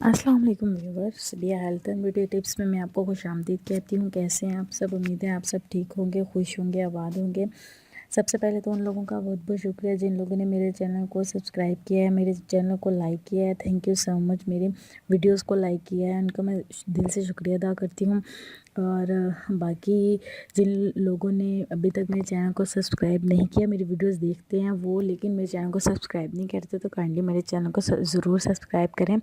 अस्सलाम वालेकुम व्यूवर्स, दिया हेल्थ एंड ब्यूटी टिप्स में मैं आपको खुशामदीद कहती हूँ। कैसे हैं आप सब? उम्मीद है आप सब ठीक होंगे, खुश होंगे, आबाद होंगे। सबसे पहले तो उन लोगों का बहुत बहुत शुक्रिया जिन लोगों ने मेरे चैनल को सब्सक्राइब किया है, मेरे चैनल को लाइक किया है। Thank you so much. मेरे वीडियोस को लाइक किया है, उनका मैं दिल से शुक्रिया अदा करती हूँ। और बाकी जिन लोगों ने अभी तक मेरे चैनल को सब्सक्राइब नहीं किया, मेरी वीडियोस देखते हैं वो, लेकिन मेरे चैनल को सब्सक्राइब नहीं करते, तो काइंडली मेरे चैनल को ज़रूर सब्सक्राइब करें।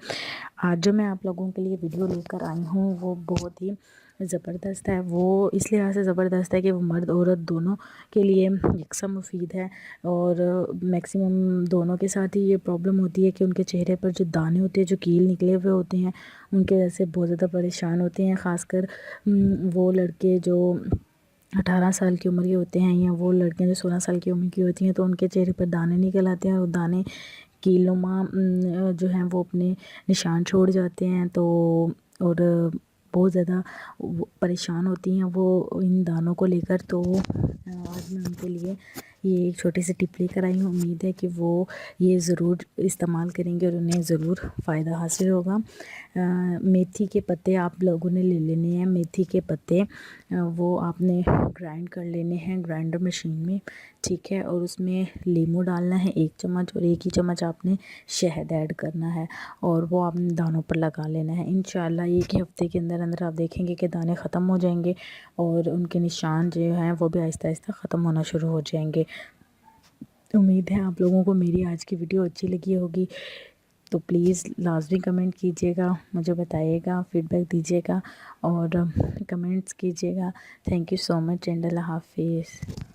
आज जो मैं आप लोगों के लिए वीडियो लेकर आई हूँ वो बहुत ही ज़बरदस्त है। वो इस लिहाज से ज़बरदस्त है कि वो मर्द औरत दोनों के लिए यकसा मुफीद है। और मैक्सिमम दोनों के साथ ही ये प्रॉब्लम होती है कि उनके चेहरे पर जो दाने होते हैं, जो कील निकले हुए होते हैं, उनकी वजह से बहुत ज़्यादा परेशान होते हैं। ख़ासकर वो लड़के जो 18 साल की उम्र के होते हैं, या वो लड़कियां जो 16 साल की उम्र की होती हैं, तो उनके चेहरे पर दाने निकल आते हैं और दाने कीलुमा जो हैं वो अपने निशान छोड़ जाते हैं। तो और बहुत ज़्यादा परेशान होती हैं वो इन दानों को लेकर। तो आज मैं उनके लिए ये एक छोटी सी टिप लेकर आई हूँ। उम्मीद है कि वो ये ज़रूर इस्तेमाल करेंगे और उन्हें ज़रूर फ़ायदा हासिल होगा। मेथी के पत्ते आप लोगों ने ले लेने हैं। मेथी के पत्ते वो आपने ग्राइंड कर लेने हैं ग्राइंडर मशीन में, ठीक है। और उसमें लीमू डालना है 1 चम्मच, और 1 ही चम्मच आपने शहद ऐड करना है, और वो आपने दानों पर लगा लेना है। इंशाल्लाह 1 ही हफ़्ते के अंदर अंदर आप देखेंगे कि दाने ख़त्म हो जाएंगे और उनके निशान जो हैं वो भी आहिस्ता आहिस्ता ख़त्म होना शुरू हो जाएंगे। उम्मीद है आप लोगों को मेरी आज की वीडियो अच्छी लगी होगी, तो प्लीज़ लाजमी कमेंट कीजिएगा, मुझे बताइएगा, फ़ीडबैक दीजिएगा और कमेंट्स कीजिएगा। Thank you so much and Allah हाफ़िज़।